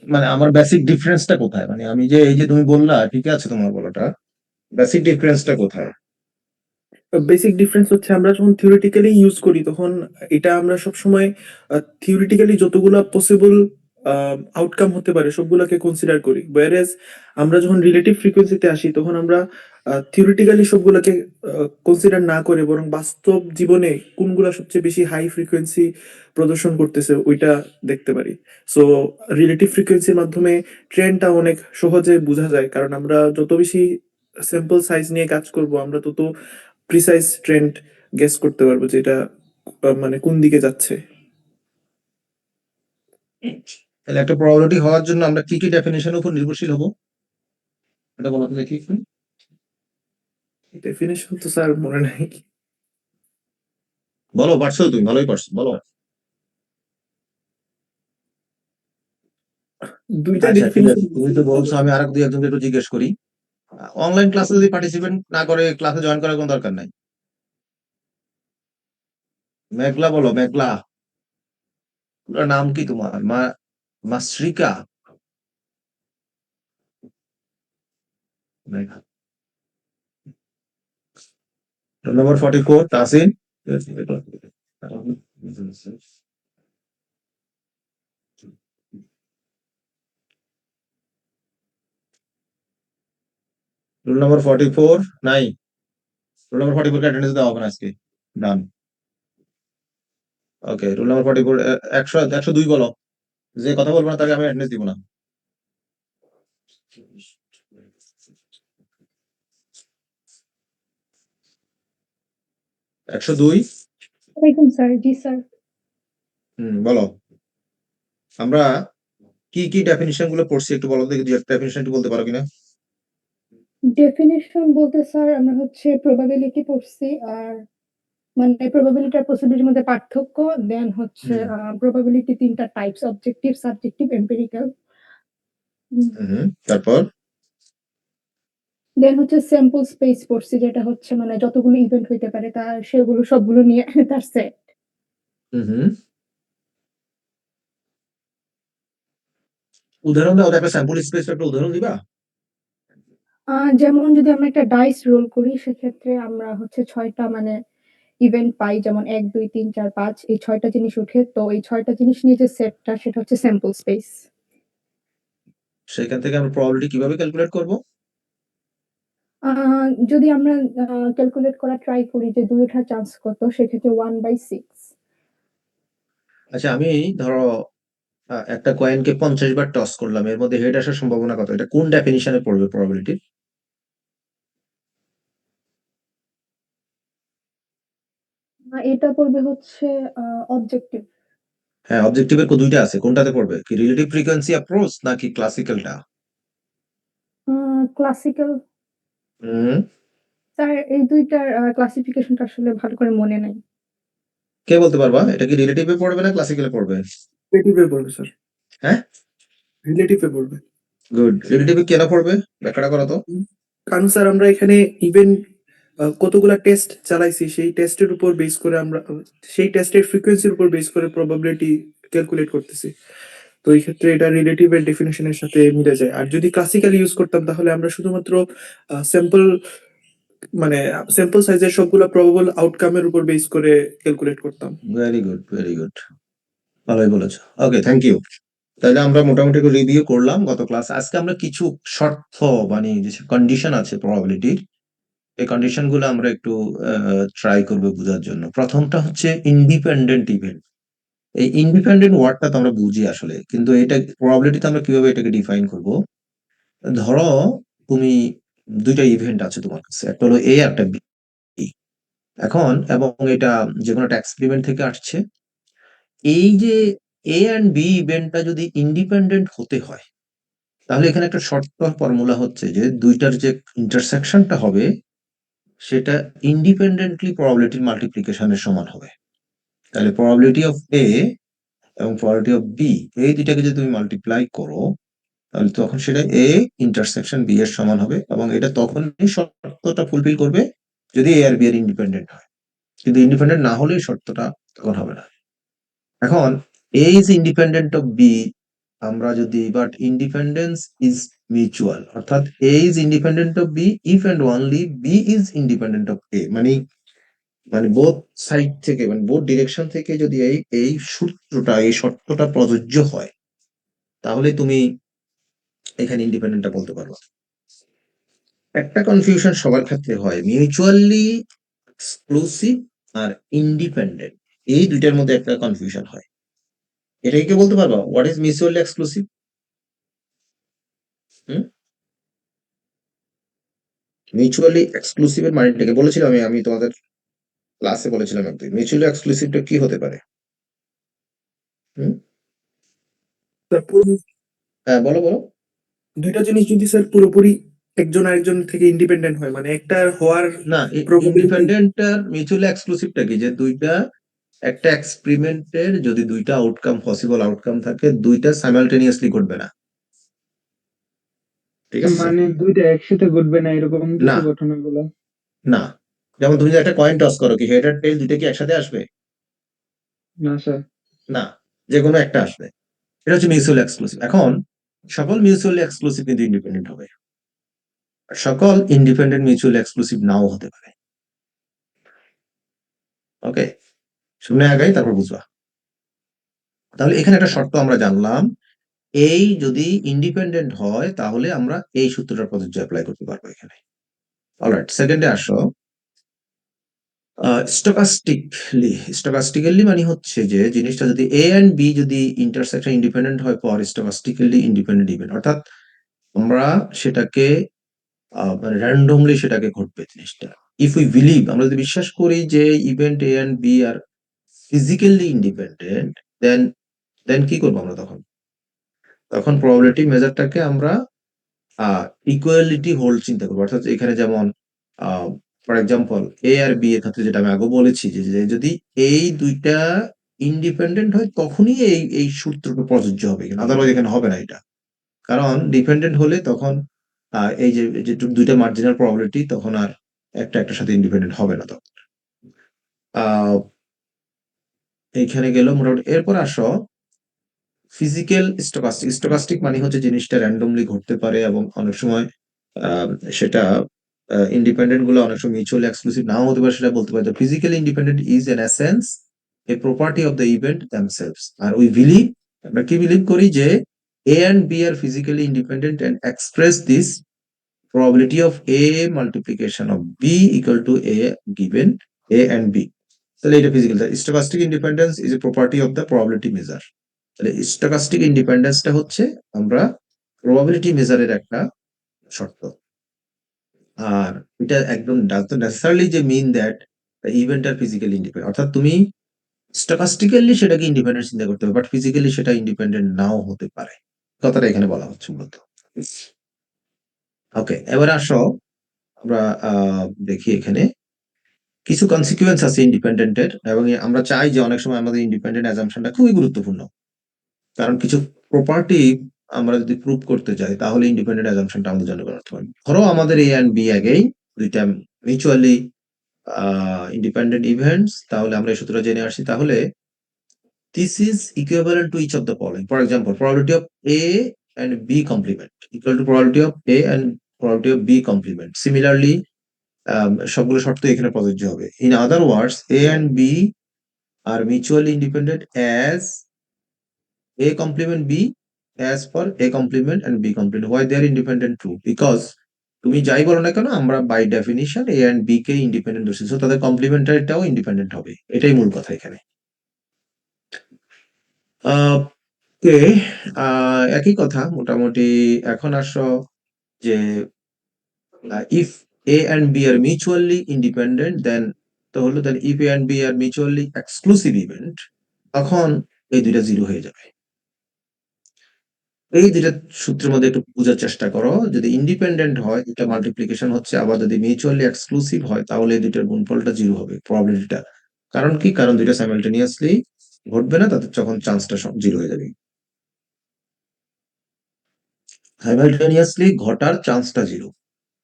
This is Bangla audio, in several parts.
মানে আমার বেসিক ডিফারেন্সটা কোথায়? মানে আমি যে এই যে তুমি বললা ঠিক আছে তোমার বলাটা, বেসিক ডিফারেন্সটা কোথায়? বেসিক ডিফারেন্স হচ্ছে আমরা যখন থিওরিটিক্যালি ইউজ করি তখন এটা আমরা সবসময় থিওরিটিক্যালি যতগুলা পসিবল আউটকাম হতে পারে সবগুলাকে কনসিডার করি, ওয়ারেজ আমরা যখন রিলেটিভ ফ্রিকোয়েন্সিতে আসি তখন আমরা থিওরিটিক্যালি সবগুলাকে কনসিডার না করে বরং বাস্তব জীবনে কোনগুলা সবচেয়ে বেশি হাই ফ্রিকোয়েন্সি প্রদর্শন করতেছে ওইটা দেখতে পারি। সো রিলেটিভ ফ্রিকোয়েন্সির মাধ্যমে ট্রেন্ডটা অনেক সহজে বোঝা যায়, কারণ আমরা যত বেশি স্যাম্পল সাইজ নিয়ে কাজ করব আমরা তত প্রিসাইজ ট্রেন্ড গেস করতে পারবো যে এটা মানে কোন দিকে যাচ্ছে। তাহলে একটা প্রবাবিলিটি হওয়ার জন্য আমরা কি কি ডেফিনেশনের উপর নির্ভরশীল হবো, এটা বলো তো দেখি একটু। ডেফিনেশন তো স্যার মনে নাই। বলো, পারছো তুমি, ভালোই পারছো, বলো। দুইটা আচ্ছা ঠিক ডেফিনেশন। আছে, তুমি তো বলছো, আমি আর দুই একজনকে একটু জিজ্ঞেস করি। অনলাইন ক্লাসে যদি পার্টিসিপেট না করে ক্লাসে জয়েন করার কোনো দরকার নাই। মেঘলা, বলো মেঘলা। পুরো নাম কি তোমার? Masrika? Roll number 44 Tasin. Roll number 44 নাই। রোল নাম্বার 44 কে অ্যাটেন্ডেন্স দেওয়া হবে না আজকে। ডান। ওকে, রোল নাম্বার 44 102 বলো। যে কথা বলবো না তাকে আমি অ্যাটেন্ডেন্স দিব না। 102। ওয়ালাইকুম স্যার। জি স্যার। বলো। আমরা কি কি ডেফিনিশন গুলো পড়ছি একটু বলো দেখি, ডেফিনিশন একটু বলতে পারো কিনা? ডেফিনিশন বলতে স্যার আমরা হচ্ছে প্রবাবিলিটি পড়ছি, আর মানে প্রবাবিলিটি আর পসিবিলিটির মধ্যে পার্থক্য। দেন হচ্ছে হুম। প্রবাবিলিটি তিনটা টাইপস: অবজেক্টিভ, সাবজেক্টিভ, এম্পিরিক্যাল। তারপর? দেন হচ্ছে স্যাম্পল স্পেস পড়ছি, যেটা হচ্ছে মানে যতগুলো ইভেন্ট হইতে পারে তা সেগুলো সবগুলো নিয়ে তার সেট। হুম। উদাহরণ দাও, একটা স্যাম্পল স্পেস একটা উদাহরণ দিবা? যেমন যদি আমরা একটা ডাইস রোল করি সেক্ষেত্রে আমরা হচ্ছে ছয়টা মানে ইভেন্ট পাই, যেমন 1 2 3 4 5 এই ছয়টা জিনিস উঠে, তো এই ছয়টা জিনিস নিয়ে যে সেটটা সেটা হচ্ছে স্যাম্পল স্পেস। সেখান থেকে আমরা প্রবাবিলিটি কিভাবে ক্যালকুলেট করব? যদি আমরা ক্যালকুলেট করা ট্রাই করি যে দুই ওঠার চান্স কত, সেক্ষেত্রে 1/6। আচ্ছা, আমি ধরো একটা কয়েনকে 50 বার টস করলাম, এর মধ্যে হেড আসার সম্ভাবনা কত? এটা কোন ডেফিনিশনে পড়বে প্রবাবিলিটি? এটা পড়বে হচ্ছে অবজেক্টিভ। হ্যাঁ, অবজেক্টিভের দুইটা আছে, কোনটাতে পড়বে? কি রিলেটিভ ফ্রিকোয়েন্সি অ্যাপ্রোচ নাকি ক্লাসিক্যালটা? ক্লাসিক্যাল। হুম। স্যার এই দুইটার ক্লাসিফিকেশনটা আসলে ভালো করে মনে নাই। কে বলতে পারবা এটা কি রিলেটিভে পড়বে না ক্লাসিক্যালে পড়বে? রিলেটিভে পড়বে স্যার। হ্যাঁ। রিলেটিভে পড়বে। গুড। রিলেটিভে কেন পড়বে, ব্যাখ্যাটা করো তো। কারণ স্যার আমরা এখানে ইভেন কতগুলা টেস্ট চালাইছি সেই টেস্টের উপর বেস করে আমরা সেই টেস্টের ফ্রিকোয়েন্সির উপর বেস করে প্রবাবিলিটি ক্যালকুলেট করতেছি। তো এই ক্ষেত্রে এটা রিলেটিভের ডেফিনেশনের সাথে মিলে যায়। আর যদি ক্লাসিক্যাল ইউজ করতাম তাহলে আমরা শুধুমাত্র স্যাম্পল মানে স্যাম্পল সাইজের সবগুলা প্রবাবল আউটকামের উপর বেস করে ক্যালকুলেট করতাম। ভেরি গুড, ভেরি গুড, ভালোই বলেছো। ওকে, থ্যাংক ইউ। তাহলে আমরা মোটামুটি রিভিউ করলাম গত ক্লাস। আজকে আমরা কিছু শর্ত, মানে যে কন্ডিশন আছে প্রবাবিলিটির, এই কন্ডিশন গুলো আমরা একটু ট্রাই করবো বোঝার জন্য। প্রথমটা হচ্ছে ইন্ডিপেন্ডেন্ট ইভেন্ট। এই ইন্ডিপেন্ডেন্ট ওয়ার্ডটা তো আমরা বুঝি আসলে, কিন্তু এটা প্রবাবিলিটিতে আমরা কিভাবে এটাকে ডিফাইন করব? ধরো তুমি দুইটা ইভেন্ট আছে তোমার কাছে, একটা হলো এ একটা বি। এখন এবং এটা যে কোনো একটা এক্সপেরিমেন্ট থেকে আসছে। এই যে এ অ্যান্ড বি ইভেন্টটা যদি ইন্ডিপেন্ডেন্ট হতে হয়, তাহলে এখানে একটা শর্ত ফর্মুলা হচ্ছে যে দুইটার যে ইন্টারসেকশনটা হবে সেটা ইন্ডিপেন্ডেন্টলি প্রবাবিলিটির মাল্টিপ্লিকেশনের সমান হবে। তাহলে প্রবাবিলিটি অফ এ এবং প্রবাবিলিটি অফ বি, এই দুইটাকে যদি তুমি মাল্টিপ্লাই করো তাহলে তখন সেটা এ ইন্টারসেকশন বি এর সমান হবে, এবং এটা তখনই শর্তটা ফুলফিল করবে যদি এ আর বি এর ইন্ডিপেন্ডেন্ট হয়। কিন্তু ইন্ডিপেন্ডেন্ট না হলে এই শর্তটা তখন হবে না। এখন A is independent of B, আমরা যদি বাট ইন্ডিপেন্ডেন্স ইজ মিউচুয়াল, অর্থাৎ A is independent of B if and only B is independent of A, মানে মানে বোথ সাইড থেকে, মানে বোথ ডিরেকশন থেকে যদি এই সূত্রটা, এই শর্তটা প্রযোজ্য হয়, তাহলে তুমি এখানে ইন্ডিপেন্ডেন্টটা বলতে পারো। একটা কনফিউশন সবার ক্ষেত্রে হয়, মিউচুয়ালি এক্সক্লুসিভ আর ইন্ডিপেন্ডেন্ট, এই দুইটার মধ্যে একটা কনফিউশন হয়। এটা কি বলতে পারবা what is mutually exclusive? Mutually exclusive এর মানেটাকে বলেছিলাম আমি তোমাদের ক্লাসে বলেছিলাম একদিন, মিউচুয়ালি এক্সক্লুসিভটা কি হতে পারে? হুম, স্যার পুরো হ্যাঁ বলো বলো। দুইটা জিনিস যদি স্যার পুরোপুরি একজন আরেকজন থেকে ইন্ডিপেন্ডেন্ট হয়, মানে একটা হওয়ার না, প্রবাবিলিটি। ইন্ডিপেন্ডেন্ট আর মিউচুয়ালি এক্সক্লুসিভটা কি, যে দুইটা, একটা এক্সপেরিমেন্টের যদি দুইটা আউটকাম, পসিবল আউটকাম থাকে, দুইটা সাইমালটেনিয়াসলি ঘটবে না, ঠিক আছে? মানে দুইটা একসাথে ঘটবে না এরকম না কিছু ঘটনাগুলো? না, যেমন তুমি যদি একটা কয়েন টস করো, কি হেড আর টেল দুইটা কি একসাথে আসবে? না স্যার। না, যে কোনো একটা আসবে। এটা হচ্ছে মিউচুয়ালি এক্সক্লুসিভ। এখন সকল মিউচুয়ালি এক্সক্লুসিভ কিন্তু ইন্ডিপেন্ডেন্ট হবে, আর সকল ইন্ডিপেন্ডেন্ট মিউচুয়ালি এক্সক্লুসিভ নাও হতে পারে। ওকে, শুনে আগাই তারপর বুঝবা। তাহলে এখানে একটা শর্ত আমরা জানলাম, এই যদি ইন্ডিপেন্ডেন্ট হয় তাহলে আমরা এই সূত্রটা প্রযোজ্য অ্যাপ্লাই করতে পারবো এখানে। অলরাইট, সেকেন্ডে আসো। স্টকাস্টিক্যালি মানে হচ্ছে যে জিনিসটা যদি এ এন্ড বি যদি ইন্টারসেকশন ইন্ডিপেন্ডেন্ট হয় পর স্টকাস্টিক্যালি ইন্ডিপেন্ডেন্ট ইভেন্ট, অর্থাৎ আমরা সেটাকে মানে র্যান্ডমলি সেটাকে ঘটবে জিনিসটা। ইফ উই বিলিভ, আমরা যদি বিশ্বাস করি যে event A and B are physically independent, then then কি করবো আমরা তখন? তখন প্রবাবিলিটি মেজারটাকে আমরা ইকুয়ালিটি হোল্ড চিন্তা করবো। অর্থাৎ এখানে যেমন ফর এক্সাম্পল এ আর বি এর ক্ষেত্রে যেটা আমি আগে বলেছি, যে যদি এই দুইটা ইন্ডিপেন্ডেন্ট হয় তখনই এই সূত্রটা প্রযোজ্য হবে, আদারওয়াইজ এখানে হবে না এটা। কারণ ডিপেন্ডেন্ট হলে তখন এই যে দুইটা মার্জিনাল প্রবাবিলিটি তখন আর একটা একটার সাথে ইন্ডিপেন্ডেন্ট হবে না তখন। আহ এইখানে গেল মোটামুটি। এরপর আসো ফিজিক্যাল স্টকাস্টিক। স্টকাস্টিক মানে হচ্ছে জিনিসটা র্যান্ডমলি ঘটতে পারে এবং অনেক সময় আহ, সেটা ইন্ডিপেন্ডেন্ট গুলো অনেক সময় মিউচুয়ালি এক্সক্লুসিভ নাও হতে পারে, সেটা বলতে পারে। Physically independent is an essence a property of the event themselves. আর উই বিলিভ, আমরা কি বিলিভ করি, যে A and B are physically independent and express this probability of A multiplication of B equal to A given A and B. তাহলে এটা physical. Stochastic independence is a property of the probability measure. তাহলে স্টকাস্টিক ইন্ডিপেন্ডেন্সটা হচ্ছে আমরা প্রবাবিলিটি মেজারের একটা শর্ত। আর এটা একদম ডাজ নট নেসেসারিলি যে mean that event are physically independent, অর্থাৎ তুমি স্টকাস্টিক্যালি সেটাকে ইন্ডিপেন্ডেন্ট চিন্তা করতে হবে, বাট ফিজিক্যালি সেটা ইন্ডিপেন্ডেন্ট নাও হতে পারে, কথাটা এখানে বলা হচ্ছে মূলত। ওকে, এবার আসো আমরা দেখি এখানে কিছু কনসিকুয়েন্স আছে ইন্ডিপেন্ডেন্টের, এবং আমরা চাই যে অনেক সময় আমাদের ইন্ডিপেন্ডেন্ট অ্যাজাম্পশনটা খুবই গুরুত্বপূর্ণ। কারণ কিছু প্রপার্টি আমরা যদি প্রুভ করতে যাই তাহলে ইন্ডিপেন্ডেন্ট অ্যাজাম্পশনটা আমাদের জন্য গুরুত্বপূর্ণ। ধরো আমাদের এ এন্ড বি আগেই দুইটা মিউচুয়ালি ইন্ডিপেন্ডেন্ট ইভেন্টস, তাহলে আমরা এই সূত্রটা জেনে আসি। তাহলে this is equivalent to each of the following. For example, probability of A and B complement equal to probability of A and probability of B complement. Similarly, সবগুলো শর্ত এখানে প্রযোজ্য হবে। In other words, A and B are mutually independent as A complement B, as for A complement and B complement. Why they are independent true? Because তুমি যাই বলো না কেন, আমরা by definition A and B কে ইন্ডিপেন্ডেন্ট ধরছি, সো তাদের কমপ্লিমেন্টারিটাও ইন্ডিপেন্ডেন্ট হবে। এটাই মূল কথা এখানে। ওকে, একই কথা মোটামুটি। এখন আসো যে if A and B are mutually independent, then তো হলো, দেন if A and B are mutually exclusive event, তখন এই দুইটা জিরো হয়ে যাবে। এই দুইটা সূত্রের মধ্যে একটু বোঝার চেষ্টা করো। যদি ইন্ডিপেন্ডেন্ট হয় এটা মাল্টিপ্লিকেশন হচ্ছে, আবার যদি মিউচুয়ালি এক্সক্লুসিভ হয় তাহলে এই দুইটার গুণফলটা জিরো হবে, প্রবাবিলিটিটা। কারণ কি? কারণ দুইটা সাইমালটেনিয়াসলি ঘটবে না, তাদের যখন চান্সটা জিরো হয়ে যাবে। সাইমালটেনিয়াসলি ঘটার চান্সটা জিরো।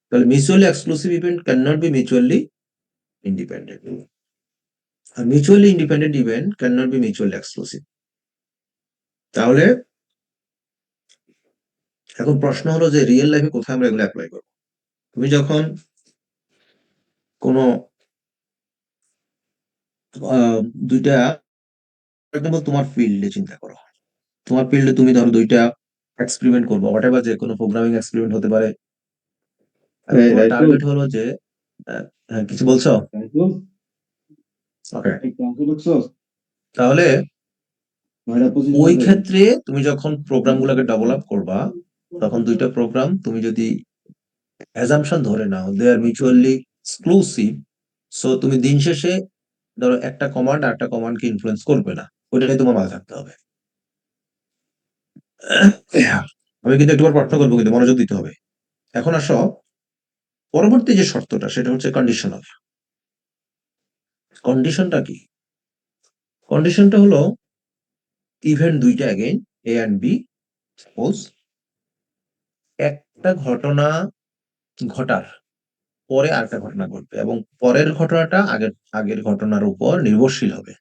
তাহলে mutually exclusive event can not be mutually independent, আর mutually independent event can not be mutually exclusive. তাহলে এখন প্রশ্ন হলো যে রিয়েল লাইফে কোথায় আমরা এগুলো অ্যাপ্লাই করবো? তুমি যখন কোনো দুইটা এক্সাম্পল তোমার ফিল্ডে চিন্তা করো। তোমার ফিল্ডে তুমি ধরো দুইটা এক্সপেরিমেন্ট করবো, হোয়াট এভার, যে কোনো প্রোগ্রামিং এক্সপেরিমেন্ট হতে পারে। এবং এই তোমার রাইটুল, টার্গেট হলো যে হ্যাঁ, কিছু বলছো? রাইটুল, ওকে, একটু অঙ্ক লিখছস? তাহলে 9:25 ওই বাজে। ক্ষেত্রে তুমি যখন প্রোগ্রাম গুলোকে ডেভেলপ করবা, তখন দুইটা প্রোগ্রাম তুমি যদি অ্যাজাম্পশন ধরে নাও দে আর মিউচুয়ালি এক্সক্লুসিভ, সো তুমি দিন শেষে ধরো একটা কমান্ড আর একটা কমান্ডকে ইনফ্লুয়েন্স করবে না, ওইটাই তোমার মাথায় থাকতে হবে। আমি কিন্তু একটু প্রশ্ন করবো, কিন্তু মনোযোগ দিতে হবে। এখন আসো পরবর্তী যে শর্তটা, সেটা হচ্ছে কন্ডিশনাল। কন্ডিশনটা কি? কন্ডিশনটা হলো ইভেন্ট দুইটা again A and B, suppose একটা ঘটনা ঘটার পরে আরেকটা ঘটনা ঘটবে এবং পরের ঘটনাটা আগের আগের ঘটনার উপর নির্ভরশীল হবে।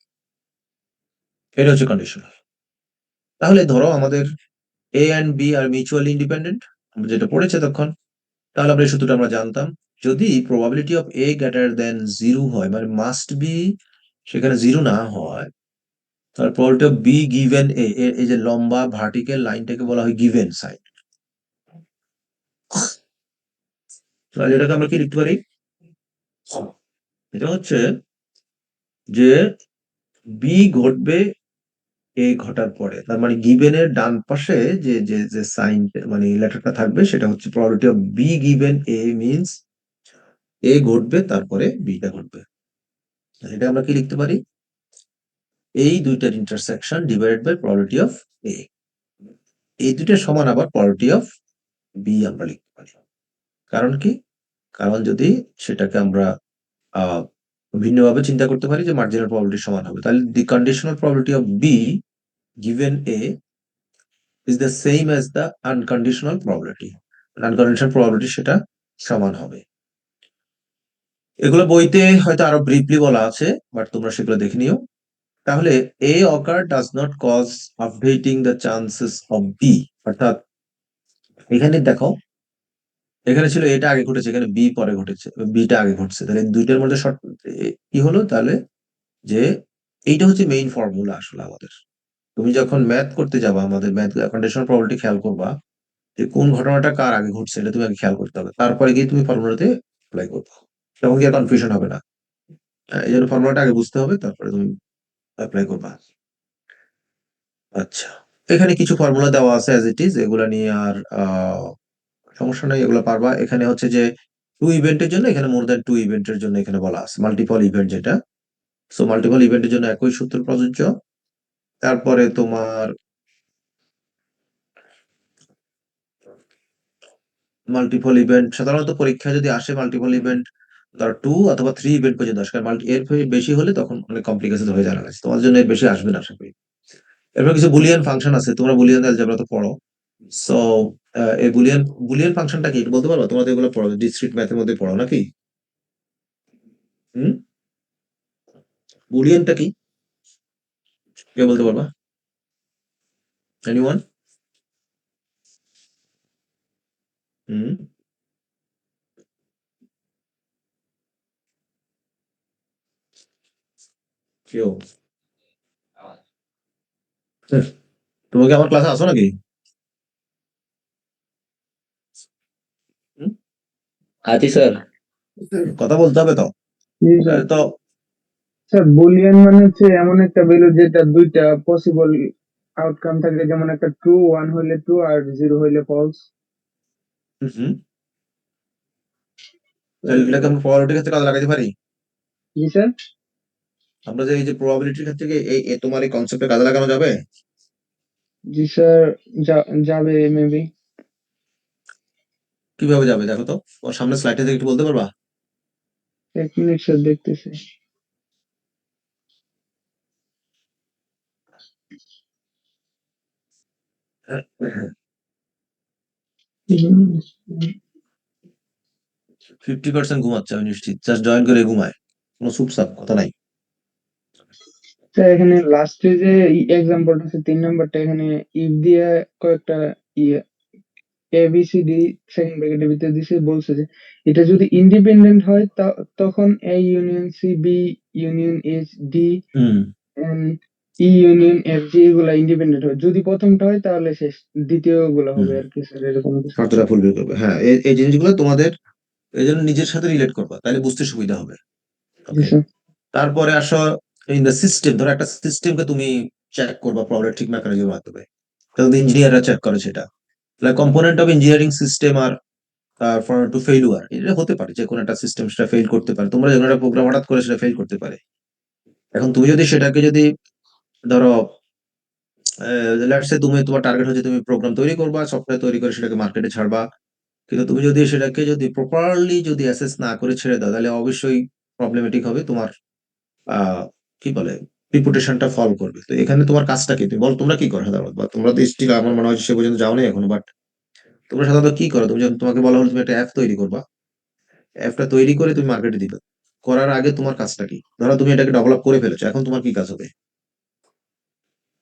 এটা হচ্ছে কন্ডিশনাল। তাহলে ধরো আমাদের A and B are mutually independent, আমরা যেটা পড়েছে তখন, তাহলে আমরা এই সূত্রটা আমরা জানতাম। যদি probability of A greater than 0 হয়, মানে মাস্ট বি সেখানে 0 না হয়, তাহলে প্রবাবিলিটি অফ বি গিভেন এ, এই যে লম্বা ভার্টিক্যাল লাইনটাকে বলা হয় গিভেন সাইন। তাহলে এটাকে আমরা কি লিখতে পারি? এটা হচ্ছে যে বি ঘটবে এ ঘটার পরে, তার মানে গিভেন এর ডান পাশে যে যে যে সাইন মানে লেটারটা থাকবে, সেটা হচ্ছে probability of B given A, means A ঘটবে তারপরে বিটা ঘটবে। এটা আমরা কি লিখতে পারি? এই দুইটার intersection divided by probability of A. এই দুইটার সমান আবার প্রবাবিলিটি অফ বি আমরা লিখতে পারি। কারণ কি? কারণ যদি সেটাকে আমরা আহ ভিন্নভাবে চিন্তা করতে পারি যে মার্জিনাল প্রবাবিলিটি সমান হবে, তাহলে the conditional probability of B given A is the same as the unconditional probability. Unconditional probability সেটা সমান হবে। এগুলো বইতে হয়তো আরো ব্রিফলি বলা আছে, বাট তোমরা সেগুলো দেখে নিও। তাহলে A occur does not cause updating the chances of B, অর্থাৎ এখানে দেখো, এখানে ছিল এটা আগে ঘটেছে, এখানে বি পরে ঘটেছে, বিটা আগে ঘটছে, তাহলে দুইটার মধ্যে শর্ট কি হলো তাহলে, যে এইটা হচ্ছে মেইন ফর্মুলা আসলে আমাদের। তুমি যখন ম্যাথ করতে যাবা, আমাদের ম্যাথ কন্ডিশনাল প্রবাবিলিটি খেয়াল করবা যে কোন ঘটনাটা কার আগে ঘটছে, এটা তুমি আগে খেয়াল করতে হবে, তারপরে গিয়ে তুমি ফর্মুলাতে অ্যাপ্লাই করবে, তখন কি আর কনফিউশন হবে না। এই জন্য ফর্মুলাটা আগে বুঝতে হবে, তারপরে তুমি অ্যাপ্লাই করবা। আচ্ছা, এখানে কিছু ফর্মুলা দেওয়া আছে অ্যাজ ইট ইজ, এগুলা নিয়ে আর সমস্যা নেই, এগুলো পারবা। এখানে হচ্ছে যে টু ইভেন্টের জন্য এখানে মোর দ্যান টু ইভেন্টের জন্য এখানে বলা আছে, মাল্টিপল ইভেন্ট যেটা, সো মাল্টিপল ইভেন্টের জন্য একই সূত্র প্রযোজ্য। তারপরে তোমার মাল্টিপল ইভেন্ট সাধারণত পরীক্ষায় যদি আসে, মাল্টিপল ইভেন্ট ধর 2 অথবা 3 ইভেন্ট পর্যন্ত আসে, কারণ এর বেশি হলে তখন অনেক কমপ্লিকেশন হয়ে যায়। তোমাদের জন্য এর বেশি আসবে না আশা করি। এরপর কিছু বুলিয়ান ফাংশন আছে, তোমরা বুলিয়ান অ্যালজেব্রা তো পড়ো। সো এই বুলিয়ান বুলিয়ান ফাংশনটা কি একটু বলতে পারো? তোমাদের এগুলো পড়ো, ডিসক্রিট ম্যাথের মধ্যে পড়ো নাকি? হুম, বুলিয়ানটা কি কে বলতে পারবা? এনিওয়ান? হুম, কেউ? তুমি কি আমার ক্লাসে আসো নাকি? হুম? আছি স্যার। কথা বলতে হবে তো। জি স্যার। তো স্যার বুলিয়ান মানে হচ্ছে এমন একটা ভ্যালু যেটা দুইটা পসিবল আউটকাম থাকে, যেমন একটা ট্রু, ওয়ান হইলে ট্রু আর জিরো হইলে ফলস। হুম, তাহলে এটাকে আমরা প্রবাবিলিটির ক্ষেত্রে কাজে লাগাতে পারি। জি স্যার। আমরা যে এই যে প্রবাবিলিটির ক্ষেত্রে কি তোমার এই কনসেপ্টে কাজে লাগানো যাবে? জি স্যার, যাবে মেবি। কিভাবে যাবে দেখো তো, তোমার সামনে স্লাইডে একটু বলতে পারবা? এক মিনিট স্যার, দেখতেছি। হুম, 50% ঘুমাচ্ছে আমি নিশ্চিত, জাস্ট জয়েন করে ঘুমায়, কোনো সুপসাপ কথা নাই। স্যার এখানে লাস্টে যে এক্সাম্পলটা আছে 3 নাম্বারটা, এখানে ইফ দিয়ে কয়েকটা ইয়ে ABCD সেকেন্ড ব্র্যাকেটের ভিতরে দিছে, বলছে যে এটা যদি ইন্ডিপেন্ডেন্ট হয় তখন A union C, B union H, D hmm and E union F, G এগুলা ইন্ডিপেন্ডেন্ট হয়। যদি প্রথমটা হয় তাহলে শেষ, দ্বিতীয় গুলা হুম হবে আর কি স্যার, এরকম কিছু। শর্তটা ফুলফিল করবে, হ্যাঁ। এই জিনিসগুলো তোমাদের এই জন্য নিজের সাথে রিলেট করবা, তাহলে বুঝতে সুবিধা হবে। জি ওকে, স্যার। তারপরে আসো ইন দ্য সিস্টেম। ধরো একটা সিস্টেমকে তুমি চেক করবা প্রবলেমেটিক মেকানিজমের মাধ্যমে, তাহলে ইঞ্জিনিয়াররা চেক করে সেটা। Component of engineering system are for to failure, এটা হতে পারে যে কোনো একটা সিস্টেম সেটা ফেল করতে পারে, তোমরা যখন একটা প্রোগ্রাম হঠাৎ করে সেটা ফেল করতে পারে। এখন তুমি যদি সেটাকে যদি ধরো লেটস সে তুমি তোমার টার্গেট হচ্ছে তুমি প্রোগ্রাম তৈরি করবা, সফটওয়্যার তৈরি করে সেটাকে মার্কেটে ছাড়বা, কিন্তু তুমি যদি সেটাকে যদি প্রপারলি যদি অ্যাসেস না করে ছেড়ে দাও, তাহলে অবশ্যই প্রবলেমেটিক হবে। তোমার কি বলে রিপুটেশনটা ফল করবে। তো এখানে তোমার কাজটা কি, তুমি বল তোমরা কি করো সাধারণত, বা তোমরা তো স্টিল আমার মনে হয় সে পর্যন্ত যাও নাই এখনো, বাট তোমরা সাধারণত কি করো? তুমি যখন তোমাকে বলা হলো তুমি একটা অ্যাপ তৈরি করবা, অ্যাপটা তৈরি করে তুমি মার্কেটে দিবে, করার আগে তোমার কাজটা কি? ধরো তুমি এটাকে ডেভেলপ করে ফেলেছো, এখন তোমার কি কাজ হবে?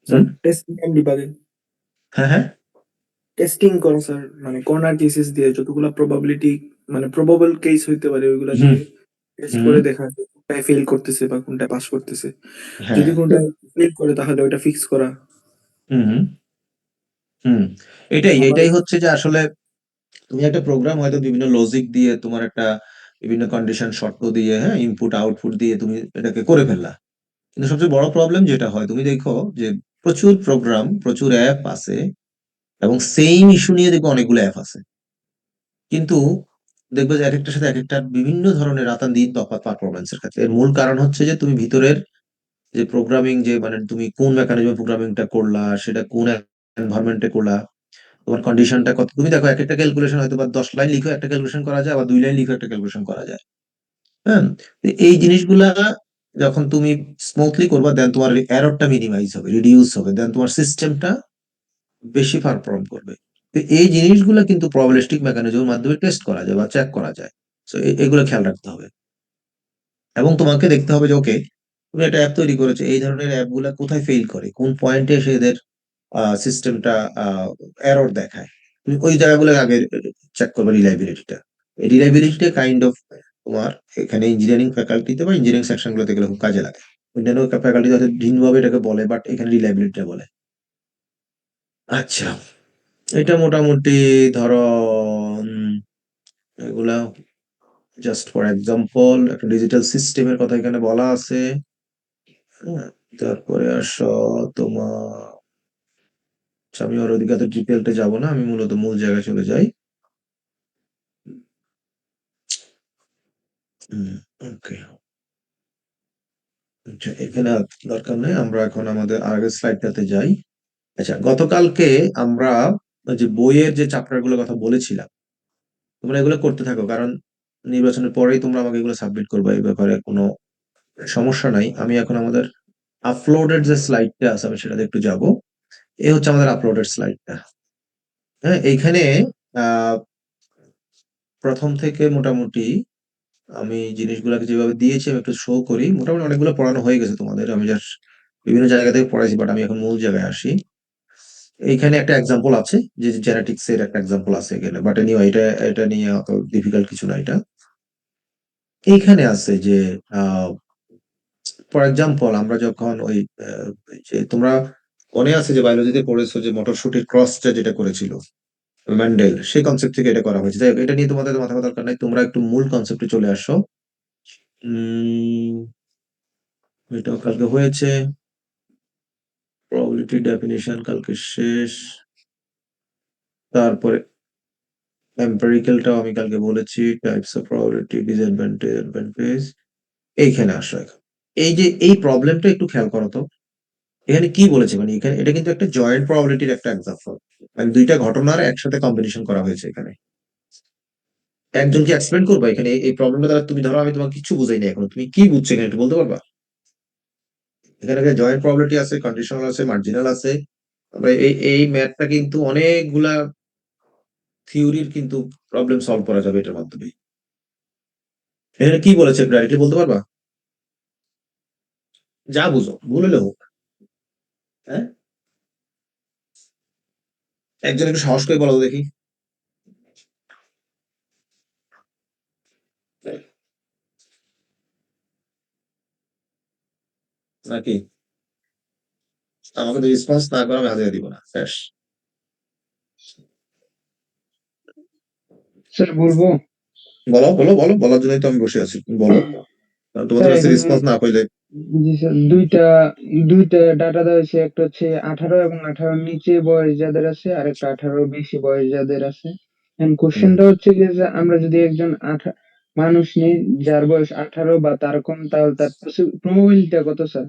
Sir hmm testing and debugging. হ্যাঁ হ্যাঁ টেস্টিং করা স্যার, মানে কর্নার কেসেস দিয়ে যতগুলা প্রবাবিলিটি, মানে প্রবাবল কেস হইতে পারে ওইগুলা হুম দিয়ে টেস্ট হুম করে দেখা যে কোনটায় ফেল করতেছে বা কোনটায় পাস করতেছে। হ্যাঁ যদি কোনটায় ফেল করে তাহলে ওটা ফিক্স করা। হুম হুম হুম এটাই আবার এটাই হচ্ছে যে আসলে তুমি একটা প্রোগ্রাম হয়তো বিভিন্ন লজিক দিয়ে তোমার একটা বিভিন্ন কন্ডিশন শর্ত দিয়ে, হ্যাঁ, ইনপুট আউটপুট দিয়ে তুমি এটাকে করে ফেললা। কিন্তু সবচেয়ে বড় প্রবলেম যেটা হয়, তুমি দেখো যে প্রচুর প্রোগ্রাম প্রচুর অ্যাপ আছে, এবং সেম ইস্যু নিয়ে দেখবে অনেকগুলো অ্যাপ আছে, কিন্তু দেখবে যে একেকটার সাথে একেকটার বিভিন্ন ধরনের রাতান্দিন তফাৎ পারফরমেন্সের ক্ষেত্রে। এর মূল কারণ হচ্ছে যে তুমি ভিতরের যে প্রোগ্রামিং, যে মানে তুমি কোন মেকানিজমে প্রোগ্রামিংটা করলা, সেটা কোন এনভায়রনমেন্টে করলা, তোমার কন্ডিশনটা কত। তুমি দেখো এক একটা ক্যালকুলেশন হয়তো বা 10 লাইন লিখে একটা ক্যালকুলেশন করা যায়, আবার 2 লাইন লিখে একটা ক্যালকুলেশন করা যায়। হ্যাঁ, তো এই জিনিসগুলা যখন তুমি স্মুথলি করবা, দেন তোমার এররটা মিনিমাইজ হবে, রিডিউস হবে, দেন তোমার সিস্টেমটা বেশি পারফর্ম করবে। তো এই জিনিসগুলো কিন্তু প্রবাবিলিস্টিক মেকানিজমের মাধ্যমে টেস্ট করা যায় বা চেক করা যায়। তো এগুলো খেয়াল রাখতে হবে, এবং তোমাকে দেখতে হবে যে ওকে, তুমি একটা অ্যাপ তৈরি করেছো, এই ধরনের অ্যাপ গুলা কোথায় ফেল করে, কোন পয়েন্টে এসে এদের সিস্টেমটা এরর দেখায়। তুমি ওই জায়গাগুলো আগে চেক করবে, রিলাইবিলিটিটা। এই রিলাইবিলিটিটা কাইন্ড অফ তোমার এখানে ইঞ্জিনিয়ারিং ফ্যাকাল্টিতে বা ইঞ্জিনিয়ারিং সেকশন গুলোতে গেলে খুব কাজে লাগে। অন্যান্য ফ্যাকাল্টিতে হয়তো ভিন্নভাবে এটাকে বলে, বাট এখানে রিলাইবিলিটিটা বলে। আচ্ছা, এটা মোটামুটি ধরো উম, এগুলা জাস্ট ফর এক্সাম্পল, একটা ডিজিটাল সিস্টেমের কথা এখানে বলা আছে। হ্যাঁ, তারপরে আসো তোমার, আচ্ছা, আমি ওর ওদিকে ডিটেলটা যাবো না, আমি মূলত মূল জায়গায় চলে যাই। ওকে, আচ্ছা, এখানে আর দরকার নেই, আমরা এখন আমাদের আগের স্লাইডটাতে যাই। আচ্ছা, গতকালকে আমরা ওই যে বইয়ের যে চ্যাপ্টার গুলোর কথা বলেছিলাম, তোমরা এগুলো করতে থাকো, কারণ নির্বাচনের পরেই তোমরা আমাকে এগুলো সাবমিট করবে, এই ব্যাপারে কোনো সমস্যা নাই। আমি এখন আমাদের আপলোডেড যে স্লাইডটা আছে আমি সেটাতে একটু যাব। এই হচ্ছে আমাদের আপলোডেড স্লাইডটা। হ্যাঁ, এইখানে আহ প্রথম থেকে মোটামুটি আমি জিনিসগুলোকে যেভাবে দিয়েছি আমি একটু শো করি। মোটামুটি অনেকগুলো পড়ানো হয়ে গেছে তোমাদের, আমি জাস্ট বিভিন্ন জায়গা থেকে পড়াইছি, বাট আমি এখন মূল জায়গায় আসি। এইখানে একটা এক্সাম্পল আছে, যে জেনেটিক্স এর একটা এক্সাম্পল আছে এখানে, বাট এনিওয়ে এটা এটা নিয়ে অত ডিফিকাল্ট কিছু না। এটা এইখানে আছে যে ফর এক্সাম্পল আমরা যখন ওই যে তোমরা মনে আছে যে বায়োলজিতে পড়েছো যে মটরশুটির ক্রসটা যেটা করেছিল ম্যান্ডেল, সেই কনসেপ্ট থেকে এটা করা হয়েছে। যাই হোক, এটা নিয়ে তোমাদের মাথা ব্যথার দরকার নাই, তোমরা একটু মূল কনসেপ্টে চলে আসো। উম এটাও কালকে হয়েছে। প্রবাবিলিটি ডেফিনিশন কালকে শেষ। তারপরে এম্পিরিক্যালটাও আমি কালকে বলেছি, types of probability, disadvantage, advantage. এইখানে আসো এখন। এই যে এই প্রবলেমটা একটু খেয়াল করো তো, এখানে কি বলেছে, মানে এখানে এটা কিন্তু একটা জয়েন্ট প্রবাবিলিটির একটা এক্সাম্পল, মানে দুইটা ঘটনার একসাথে কম্বিনেশন করা হয়েছে এখানে। একজন কি এক্সপ্লেন করবা এখানে এই প্রবলেমটা দ্বারা? তুমি ধরো আমি তোমাকে কিছু বুঝাই না এখন, তুমি কি বুঝছো এখানে একটু বলতে পারবা? এখানে জয়েন্ট প্রবাবিলিটি আছে, কন্ডিশনাল আছে, মার্জিনাল আছে। আমরা এই ম্যাথটা কিন্তু অনেকগুলা থিওরির কিন্তু প্রবলেম সলভ করা যাবে এটার মাধ্যমে। এখানে কি বলেছে ডাইরেক্টলি বলতে পারবা? যা বুঝো, ভুল হলেও হোক। হ্যাঁ, একজন একটু সাহস করে বলো তো দেখি। নাকি? আমাকে যদি রেসপন্স না করো আমি হাজিরা দিব না। ব্যাস। স্যার বলবো? বলো, বলো, বলো। বলার জন্যই তো আমি বসে আছি। তুমি বলো। কারণ তোমাদের স্যার কাছে এখানে রেসপন্স না পাইলে জি স্যার দুইটা ডাটা দেওয়া হয়েছে, একটা হচ্ছে 18 এবং 18 নিচে বয়স যাদের আছে, আর একটা 18 বেশি বয়স যাদের আছে। এন্ড হুম, কোশ্চেনটা হচ্ছে যে আমরা যদি একজন মানুষ নিই যার বয়স 18 বা তার কম, তাহলে তার প্রবাবিলিটিটা কত স্যার?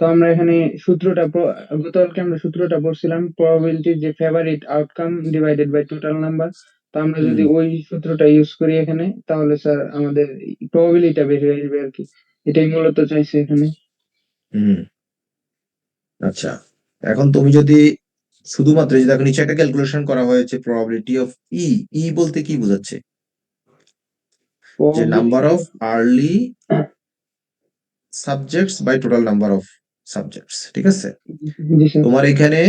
তো আমরা এখানে গতকালকে আমরা সূত্রটা পড়ছিলাম, প্রবাবিলিটি যে favourite outcome divided by total number. তো আমরা হুম, যদি ওই সূত্রটা ইউজ করি এখানে, তাহলে স্যার আমাদের প্রবাবিলিটিটা বের হয়ে আসবে আর কি। এটাই মূলত চাইছে এখানে। হুম। আচ্ছা। এখন তুমি যদি শুধুমাত্র এই যে দেখো নিচে একটা ক্যালকুলেশন করা হয়েছে প্রবাবিলিটি অফ ই। ই বলতে কি বোঝাচ্ছে? যে number of probability early subjects by total number of subjects. ঠিক আছে? জি স্যার। তোমার এখানে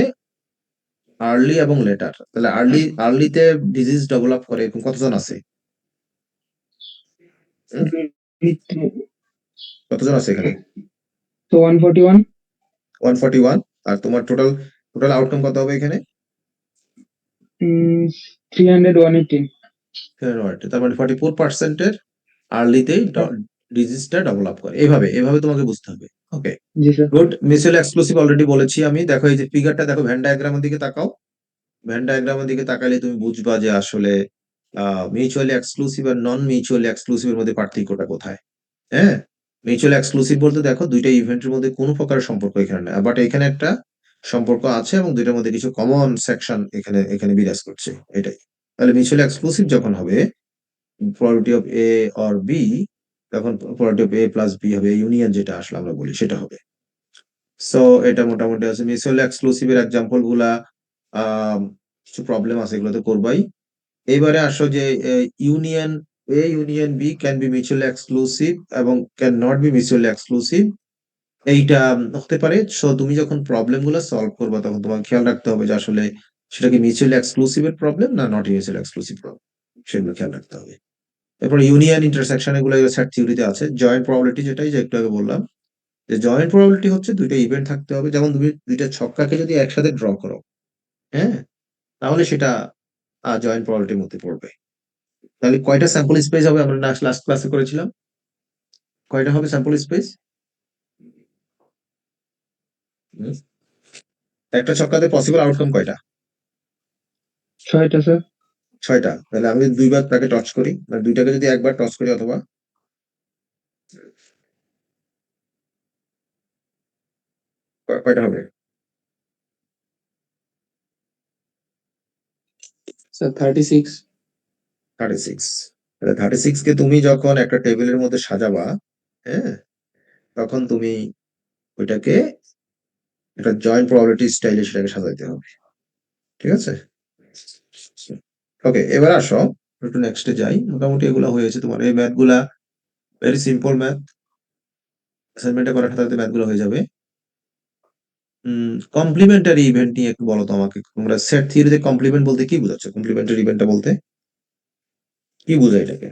আর্লি এবং লেটার, তাহলে আর্লিতে ডিজিজ ডেভেলপ করে এরকম কতজন আছে? হুম? কতজন আছে এখানে? তো 141। 141। আর তোমার টোটাল টোটাল আউটকাম কত হবে এখানে? 318। তার মানে 44% এর আর্লিতেই ডিজিজটা ডেভেলপ করে। এভাবে এভাবে তোমাকে বুঝতে হবে। ওকে, জি sir. Good. Mutual exclusive already বলেছি আমি। দেখো এই যে ফিগারটা দেখো, ভেন ডায়াগ্রামের দিকে তাকাও। ভেন ডায়াগ্রামের দিকে তাকালে তুমি বুঝবা যে আসলে মিউচুয়ালি এক্সক্লুসিভ আর নন মিউচুয়ালি এক্সক্লুসিভ এর মধ্যে পার্থক্যটা কোথায়। হ্যাঁ, মিউচুয়াল এক্সক্লুসিভ বলতে দেখো দুইটা ইভেন্টের মধ্যে কোনো প্রকার সম্পর্ক এখানে নেই, বাট এখানে একটা সম্পর্ক আছে এবং দুইটার মধ্যে কিছু কমন সেকশন এখানে এখানে বিরাজ করছে। এটাই। তাহলে মিউচুয়াল এক্সক্লুসিভ যখন হবে, probability of A or B, তখন probability of A plus B হবে, ইউনিয়ন যেটা আসলে আমরা বলি সেটা হবে। সো এটা মোটামুটি আছে। মিউচুয়াল এক্সক্লুসিভ এর এক্সাম্পল গুলা কিছু প্রবলেম আছে, এগুলো তো করবাই। এবারে আসো যে union A union B can be mutually exclusive এবং can not be mutually exclusive. এইটা হতে পারে। সো তুমি যখন প্রবলেম গুলো সলভ করবে তখন তোমাকে খেয়াল রাখতে হবে যে আসলে সেটা কি মিউচুয়ালি এক্সক্লুসিভ এর প্রবলেম না নট মিউচুয়ালি এক্সক্লুসিভ প্রবলেম, সেগুলো খেয়াল রাখতে হবে। এরপর ইউনিয়ন ইন্টারসেকশন এগুলো সেট থিওরিতে আছে। জয়েন্ট প্রবাবিলিটি যেটাই যে একটু আগে বললাম, যে জয়েন্ট প্রবাবিলিটি হচ্ছে দুইটা ইভেন্ট থাকতে হবে। যেমন তুমি দুইটা ছক্কাকে যদি একসাথে ড্র করো, হ্যাঁ, তাহলে সেটা জয়েন্ট প্রবাবিলিটির মধ্যে পড়বে। তাহলে কয়টা স্যাম্পল স্পেস হবে আমরা লাস্ট ক্লাসে করেছিলাম? কয়টা হবে স্যাম্পল স্পেস? একটা ছক্কাতে পসিবল আউটকাম কয়টা? 6টা স্যার। 6টা। তাহলে আমি যদি দুইবার তাকে টচ করি, মানে দুইটাকে যদি একবার টচ করি অথবা কয়টা হবে? স্যার 36। 36। তাহলে 36 কে তুমি যখন একটা টেবিলের মধ্যে সাজাবা, হ্যাঁ, তখন তুমি ওইটাকে একটা জয়েন্ট প্রবাবিলিটি স্টাইলে সেটাকে সাজাইতে হবে। ঠিক আছে? ওকে, এবার আসো একটু নেক্সটে যাই। মোটামুটি এগুলো হয়েছে তোমার। এই ম্যাথ গুলা ভেরি সিম্পল ম্যাথ, অ্যাসাইনমেন্টে করার সাথে সাথে ম্যাথ গুলো হয়ে যাবে। কমপ্লিমেন্টারি ইভেন্ট নিয়ে একটু বলো তো আমাকে। তোমরা সেট থিওরিতে কমপ্লিমেন্ট বলতে কি বোঝাচ্ছ? কমপ্লিমেন্টারি ইভেন্টটা বলতে কি বোঝায় এটাকে?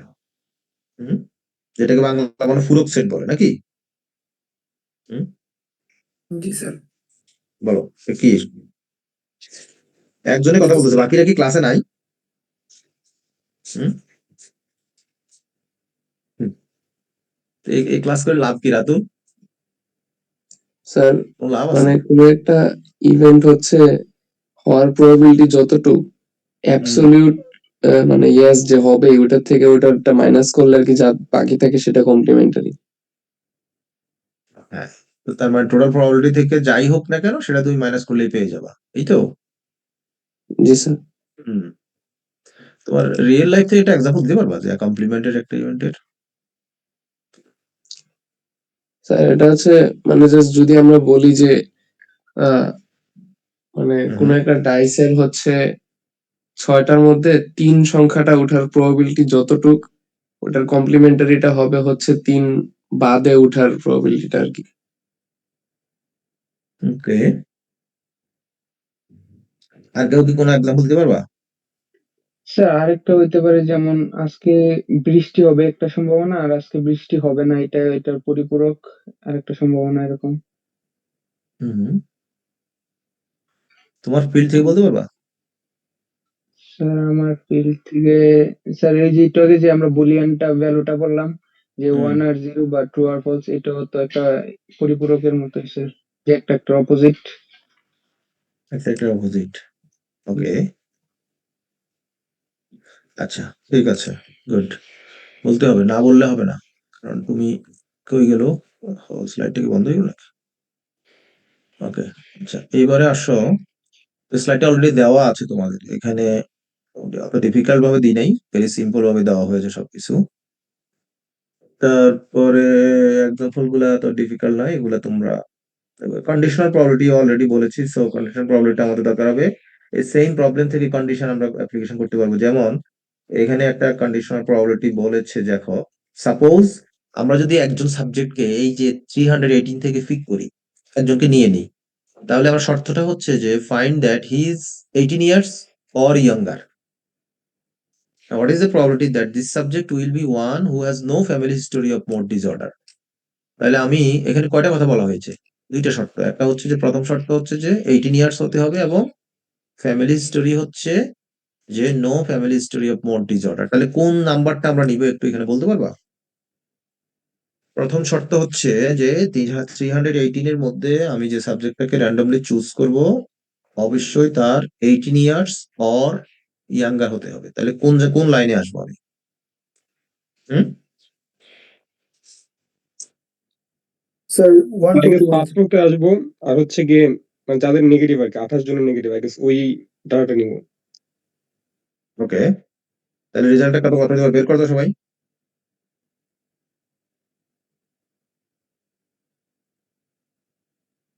হুম, যেটাকে বাংলা মানে পূরক সেট বলে নাকি? হুম, জি স্যার। বলো কি? একজনের কথা বলতেছে, বাকিরা কি ক্লাসে নাই? হুম, হুম। এই ক্লাস করে লাভ কি রাতুল? স্যার কোনো লাভ আছে? মানে কোনো একটা ইভেন্ট হচ্ছে হওয়ার প্রবাবিলিটি যতটুকু হুম, অ্যাবসলিউট মানে ইয়েস যে হবে ওটার থেকে ওটারটা মাইনাস করলে আর কি যা বাকি থাকে সেটা কমপ্লিমেন্টারি। হ্যাঁ। তো তার মানে টোটাল প্রবাবিলিটি থেকে যাই হোক না কেন সেটা তুমি মাইনাস করলেই পেয়ে যাবা, এই তো? জি স্যার। হুম। তোমার রিয়েল লাইফ থেকে একটা এক্সাম্পল দিতে পারবা যে কমপ্লিমেন্টের একটা ইভেন্টের? স্যার এটা হচ্ছে মানে জাস্ট যদি আমরা বলি যে আহ, মানে কোন হুম, একটা ডাইসের হচ্ছে 6টার মধ্যে 3 সংখ্যাটা ওঠার প্রবাবিলিটি যতটুক ওটার কমপ্লিমেন্টারিটা হবে হচ্ছে 3 বাদে ওঠার প্রবাবিলিটিটা আর কি। ওকে। আর কেউ কি কোনো এক্সাম্পল দিতে পারবা? স্যার আরেকটা হইতে পারে, যেমন আজকে বৃষ্টি হবে একটা সম্ভাবনা, আর আজকে বৃষ্টি হবে না, এটার পরিপূরক আরেকটা সম্ভাবনা এরকম। হুম। তোমার ফিল্ড থেকে বলতে পারবা? স্যার আমার ফিল্ড থেকে স্যার এই যে একটু আগে যে আমরা বুলিয়ানটা ভ্যালুটা বললাম যে হুম। 1 আর 0 বা ট্রু আর ফলস, এটাও তো একটা পরিপূরকের মতোই স্যার, যে একটা অপোজিট। একটা অপোজিট। ওকে, আচ্ছা, ঠিক আছে, গুড। বলতে হবে, না বললে হবে না। কারণ তুমি কই গেল? স্লাইডটা কি বন্ধ হয়ে গেল? ওকে, আচ্ছা, এইবারে আসো। স্লাইডটা অলরেডি দেওয়া আছে তোমাদের এখানে। অত ডিফিকাল্ট ভাবে দিই নাই, ভেরি সিম্পল ভাবে দেওয়া হয়েছে সবকিছু। তারপরে এক্সাম্পল গুলা তো ডিফিকাল্ট নয়, এগুলা তোমরা কন্ডিশনাল প্রবাবিলিটি অলরেডি বলেছি। সো কন্ডিশনাল প্রবাবিলিটি আমাদের দরকার হবে। এই সেম প্রবলেম থেকে কন্ডিশন আমরা অ্যাপ্লিকেশন করতে পারবো। যেমন এখানে একটা কন্ডিশনাল প্রবাবিলিটি বলেছে, দেখো, সাপোজ আমরা যদি একজন সাবজেক্টকে এই যে 318 থেকে পিক করি, একজনকে নিয়ে নিই, তাহলে আমার শর্তটা হচ্ছে যে find that he is 18 years or younger. What is the probability that this subject will be one who has no family history of mood disorder? তাহলে আমি এখানে কয়টা কথা বলা হয়েছে? দুইটা শর্ত। একটা হচ্ছে যে প্রথম শর্ত হচ্ছে যে 18 ইয়ার্স হতে হবে, এবং ফ্যামিলি হিস্টোরি হচ্ছে যে no family history of mood disorder. তাহলে কোন নাম্বারটা আমরা নিব একটু এখানে বলতে পারবা? প্রথম শর্ত হচ্ছে যে 318 এর মধ্যে আমি যে সাবজেক্টটাকে র্যান্ডমলি চুজ করব, অবশ্যই তার 18 ইয়ার্স অর ইয়াঙ্গার হতে হবে। তাহলে কোন কোন লাইনে আসবো আমি? Hmm? Sir one I guess twenty one. পাত্রকে আসবো, আর হচ্ছে গিয়ে মানে যাদের নেগেটিভ আর কি, 28 জনের নেগেটিভ, আই গেস ওই ডাটাটা নিবো। ওকে, তাহলে রেজাল্টটা কত কত বের করতো সবাই?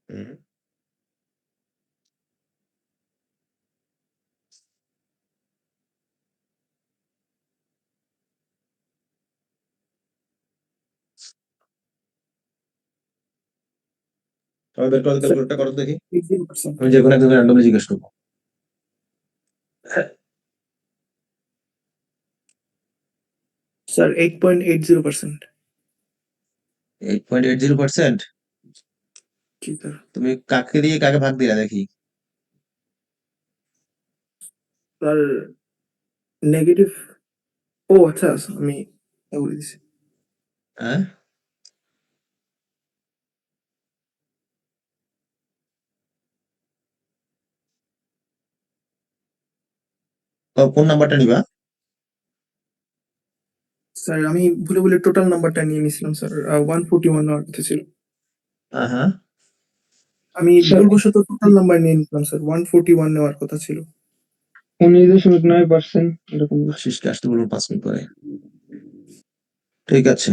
হুম। সবাই বের করো, স্যার ক্যালকুলেটটা করো দেখি। 80%। আমি যে কোনো একজনকে র্যান্ডমলি জিজ্ঞেস করবো। স্যার 8.80%। 8.80%? জি স্যার। তুমি কাকে দিয়ে কাকে ভাগ দিলা দেখি? স্যার নেগেটিভ, ও আচ্ছা, আমি বলে দিছি। হ্যাঁ, কোন নাম্বারটা নিবা? স্যার আমি ভুলে ভুলে টোটাল নাম্বারটা নিয়ে নিছিলাম স্যার, 141 নেওয়ার কথা ছিল। হ্যাঁ, আমি স্যার ভুলবশত টোটাল নাম্বার নিয়ে নিলাম স্যার, 141 নেওয়ার কথা ছিল। 19.9% এরকম। আশিসকে আসতে বলবো 5 মিনিট পরে। ঠিক আছে,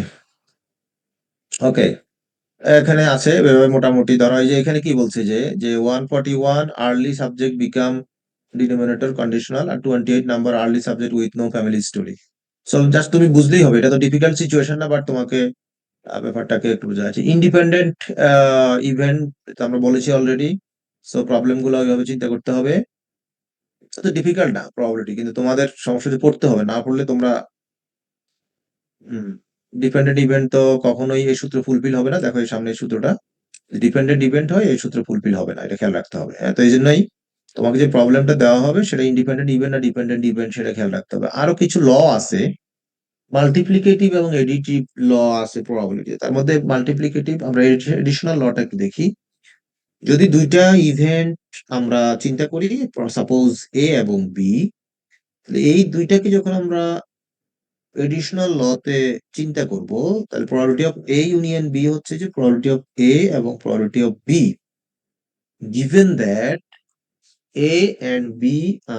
ওকে। এখানে আছে এভাবে মোটামুটি ধরো, এই যে এখানে কি বলছে যে যে 141 early subject become denominator conditional, আর 28 number early subject with no family story. So just তুমি বুঝলেই হবে, এটা তো ডিফিকাল্ট সিচুয়েশন না, বাট তোমাকে ব্যাপারটাকে একটু বোঝা যাচ্ছে। ইন্ডিপেন্ডেন্ট ইভেন্ট আমরা বলেছি অলরেডি। সো প্রবলেম গুলো ওইভাবে চিন্তা করতে হবে। তো ডিফিকাল্ট না প্রবাবিলিটি, কিন্তু তোমাদের সমস্যাতে পড়তে হবে, না পড়লে তোমরা ডিপেন্ডেন্ট ইভেন্ট তো কখনোই এই সূত্র ফুলফিল হবে না। দেখো এই সামনে এই সূত্রটা, ডিপেন্ডেন্ট ইভেন্ট হয় এই সূত্র ফুলফিল হবে না, এটা খেয়াল রাখতে হবে। হ্যাঁ, তো এই জন্যই তোমাকে যে প্রবলেমটা দেওয়া হবে সেটা ইন্ডিপেন্ডেন্ট ইভেন্ট না ডিপেন্ডেন্ট ইভেন্ট, সেটা খেয়াল রাখতে হবে। আরো কিছু ল আছে, মাল্টিপ্লিকেটিভ এবং এডিটিভ ল আছে প্রবাবিলিটি। তার মধ্যে মাল্টিপ্লিকেটিভ, আমরা এডিশনাল লটা একটু দেখি। যদি দুইটা ইভেন্ট আমরা চিন্তা করি, সাপোজ এ এবং বি, এই দুইটাকে যখন আমরা এডিশনাল লতে চিন্তা করব, তাহলে probability of A union B হচ্ছে যে প্রবাবিলিটি অফ এ এবং probability of B, given that A and B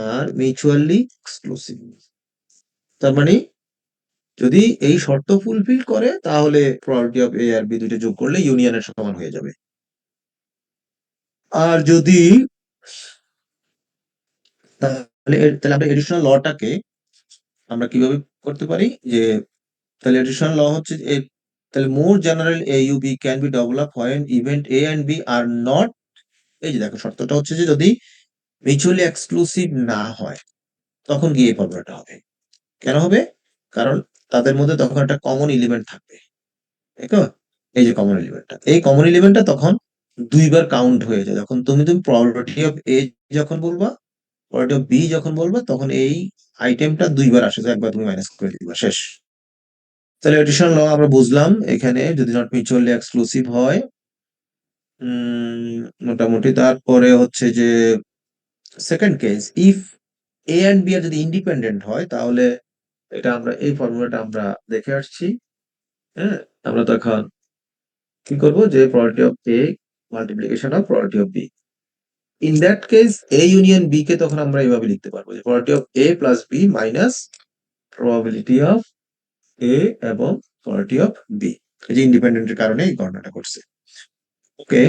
are mutually exclusive। তার মানে যদি এই শর্ত ফুলফিল করে, তাহলে প্রবাবিলিটি অফ এ আর বি দুইটা যোগ করলে ইউনিয়নের সমান হয়ে যাবে। আর যদি তাহলে আমরা এডিশনাল লটাকে আমরা কিভাবে করতে পারি, যে তাহলে এডিশনাল ল হচ্ছে তাহলে more general A U B can be develop when event A and B are not, এই যে দেখো শর্তটা হচ্ছে যে যদি মিউচুয়ালি এক্সক্লুসিভ না হয়, তখন গিয়ে এই ফর্মুলাটা হবে। কেন হবে? কারণ তাদের মধ্যে তখন একটা কমন এলিমেন্ট থাকবে, তাই তো? এই যে কমন এলিমেন্টটা, এই কমন এলিমেন্টটা তখন দুইবার কাউন্ট হয়ে যায়। যখন তুমি প্রবাবিলিটি অফ এ যখন বলবা, প্রবাবিলিটি অফ বি যখন বলবা, তখন এই আইটেমটা দুইবার আসে, তো একবার তুমি মাইনাস করে দিবা, শেষ। তাহলে এডিশন ল আমরা বুঝলাম, এখানে যদি নট মিউচুয়ালি এক্সক্লুসিভ হয়, মোটামুটি। তারপরে হচ্ছে যে second case, if A and B are যদি ইন্ডিপেন্ডেন্ট হয়, তাহলে এটা আমরা এই ফর্মুলাটা আমরা দেখে আসছি। হ্যাঁ, আমরা তখন কি করবো, যে probability of A multiplication of probability of B. In that case A union B কে তখন আমরা এইভাবে লিখতে পারবো, যে probability of A plus B minus probability of A এবং প্রবাবিলিটি অফ বি। এই যে ইন্ডিপেন্ডেন্টের কারণে এই গণনাটা করছে। ওকে,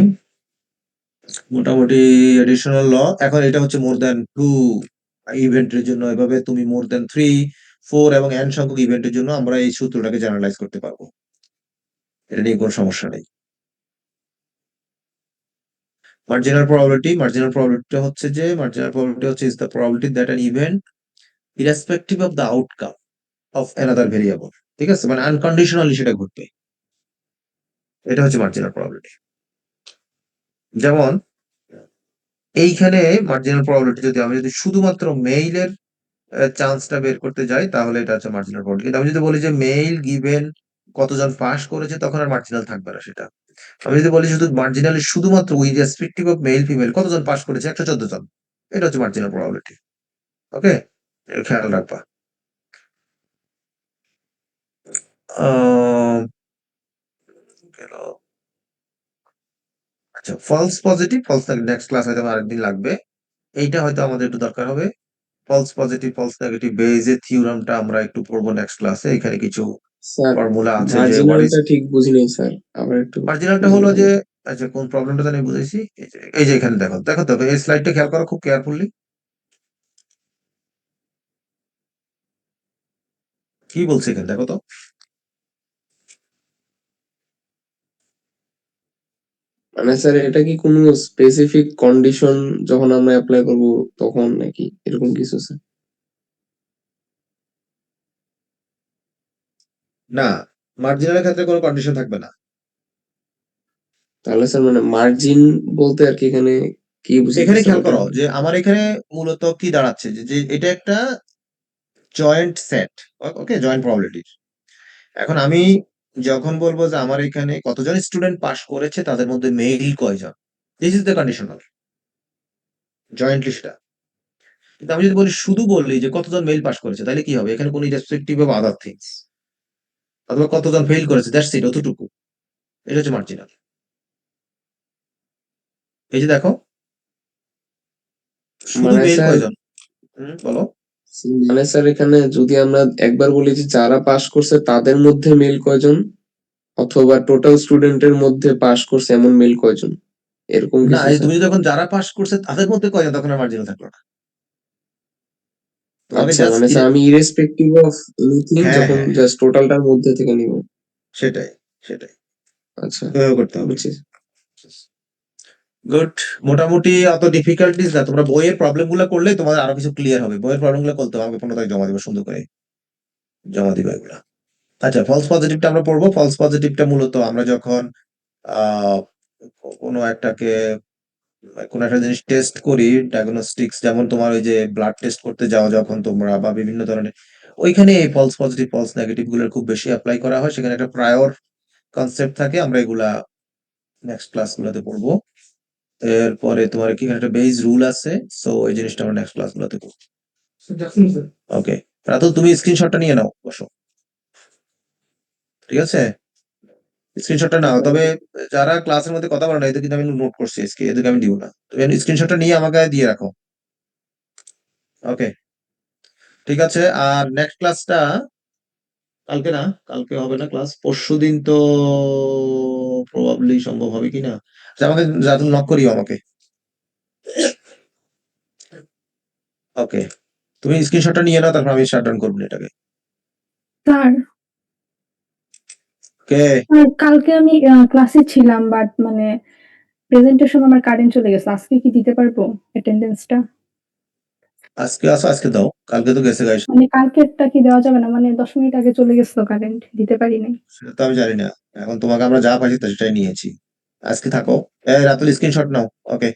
মোটামুটি এডিশনাল ল। এখন এটা হচ্ছে মোর দ্যান 2 ইভেন্টের জন্য, এভাবে তুমি মোর দ্যান 3, 4 এবং n সংখ্যক ইভেন্টের জন্য আমরা এই সূত্রটাকে জেনারেলাইজ করতে পারবো, এটা নিয়ে কোনো সমস্যা নেই। মার্জিনাল প্রবাবিলিটি হচ্ছে যে, মার্জিনাল প্রবাবিলিটি হচ্ছে is the probability that an event irrespective of the outcome of another variable, ঠিক আছে, মানে আনকন্ডিশনালি সেটা ঘটবে, এটা হচ্ছে মার্জিনাল প্রবাবিলিটি। যেমন এইখানে মার্জিনাল প্রবাবিলিটি, যদি আমি যদি শুধুমাত্র মেইলের চান্সটা বের করতে যাই, তাহলে এটা হচ্ছে মার্জিনাল প্রবাবিলিটি। কিন্তু আমি যদি বলি যে মেইল গিভেন কতজন পাস করেছে, তখন আর মার্জিনাল থাকবে না সেটা। আমি যদি বলি শুধু মার্জিনালি শুধুমাত্র with respective of male female কতজন পাস করেছে, 114 জন, এটা হচ্ছে মার্জিনাল প্রবাবিলিটি। ওকে, খেয়াল রাখবা। আহ, গেল। আচ্ছা, false positive, false next class হয়তো আমার আরেকদিন লাগবে, এইটা হয়তো আমাদের একটু দরকার হবে। ফলস পজিটিভ, ফলস নেগেটিভ বেজের থিওরামটা আমরা একটু পড়বো নেক্সট ক্লাসে। এখানে কিছু স্যার ফর্মুলা আছে, যে হোয়াট ইজ মার্জিনালটা ঠিক বুঝিনি স্যার, আবার একটু মার্জিনালটা, বুঝিয়ে হলো বলুন। যে, আচ্ছা কোন প্রবলেমটা আমি বুঝেছি, এই যে এখানে দেখো দেখো তো, এই স্লাইডটা খেয়াল করো খুব কেয়ারফুলি, কি বলছে এখানে দেখো তো। মানে স্যার এটা কি কোনো স্পেসিফিক কন্ডিশন যখন আমরা অ্যাপ্লাই করব তখন নাকি এরকম কিছু স্যার? না, মার্জিনালের ক্ষেত্রে কোনো কন্ডিশন থাকবে না। তাহলে স্যার মানে মার্জিন বলতে আর কি এখানে কি এখানে বুঝাইতেছেন খেয়াল ওটা? করো, যে আমার এখানে মূলত কি দাঁড়াচ্ছে, যে যে এটা একটা জয়েন্ট সেট, ওকে, জয়েন্ট প্রবাবিলিটির। এখন আমি যখন বলবো যে আমার এখানে কতজন স্টুডেন্ট পাস করেছে, তাদের মধ্যে মেল কয়জন, this is the conditional, jointly সেটা। কিন্তু আমি যদি বলি, শুধু বললি যে কতজন মেল পাস করেছে, তাহলে কি হবে, এখানে কোনো ইরেসপেক্টিভ অফ আদার থিংস, অথবা কতজন ফেল করেছে, দ্যাটস ইট, অতটুকু। এটা হচ্ছে মার্জিনাল। এই যে দেখো, শুধু মানে মেল স্যার কয়জন, বলো। মানে স্যার এখানে যদি আমরা একবার বলি যে যারা পাস করছে তাদের মধ্যে মেল কয়জন, অথবা টোটাল স্টুডেন্টের মধ্যে পাস করছে এমন মেল কয়জন, এরকম না, কিছু এই স্যার? তুমি যখন যারা পাস করছে তাদের মধ্যে কয়জন, তখন আর মার্জিনাল থাকলো না, তোমাকে আচ্ছা জাস্ট, মানে স্যার আমি ইরেসপেক্টিভ অফ এনিথিং হ্যাঁ যখন হ্যাঁ হ্যাঁ, জাস্ট টোটালটার মধ্যে থেকে নিব। সেটাই সেটাই আচ্ছা, এভাবে করতে হবে। বুঝছি। গুড, মোটামুটি অত ডিফিকাল্টিস না, তোমরা বইয়ের প্রবলেম গুলো করলে তোমাদের আরো কিছু ক্লিয়ার হবে। বইয়ের প্রবলেম গুলো করতে হবে, আমাকে 15 তারিখ জমা দিবে, সুন্দর করে জমা দিবে এগুলা। আচ্ছা, ফলস পজিটিভটা আমরা পড়বো। ফলস পজিটিভটা মূলত আমরা যখন আহ কোনো একটাকে, কোনো একটা জিনিস টেস্ট করি, ডায়াগনস্টিক্স, যেমন তোমার ওই যে ব্লাড টেস্ট করতে যাও যখন তোমরা, বা বিভিন্ন ধরনের, ওইখানে এই ফলস পজিটিভ ফলস নেগেটিভ গুলোর খুব বেশি অ্যাপ্লাই করা হয়। সেখানে একটা প্রায়র কনসেপ্ট থাকে, আমরা এগুলা নেক্সট ক্লাস গুলোতে পড়বো। এরপরে তোমার কি এখানে একটা বেস রুল আছে, সো এই জিনিসটা আমরা নেক্সট ক্লাস গুলোতে পড়বো। ওকে, রাতুল তুমি স্ক্রিনশটটা নিয়ে নাও, বসো, ঠিক আছে, স্ক্রিনশটটা নাও। তবে যারা ক্লাসের মধ্যে কথা বলে না, এদের কিন্তু আমি নোট করছি, এদেরকে আমি দিব না, তুমি স্ক্রিনশটটা নিয়ে আমাকে দিয়ে রাখো। ওকে, ঠিক আছে। আর নেক্সট ক্লাসটা কালকে না, কালকে হবে না ক্লাস, পরশুদিন তো প্রবাবলি সম্ভব হবে কিনা। আচ্ছা, আমাকে রাতুল নক করিও আমাকে। ওকে, তুমি স্ক্রিনশটটা নিয়ে নাও, তারপর আমি শাটডাউন করবো এটাকে। স্যার, ওকে, কালকে আমি ক্লাসে ছিলাম, বাট মানে প্রেজেন্টেশন আমার কারেন্ট চলে গেছে। আজকে কি দিতে পারবো অ্যাটেন্ডেন্সটা? আজকে আসো, আজকে দাও, কালকে তো গেছে গাইস, মানে কালকেরটা কি দেওয়া যাবে না? মানে 10 মিনিট আগে চলে গেছিল কারেন্ট, দিতে পারি নাই। সেটা তো আমি জানি না। এখন তোমাকে আমরা যা পাইছি তা সেটাই নিয়েছি, আজকে থাকো। রাতুল স্ক্রিনশট নাও। ওকে।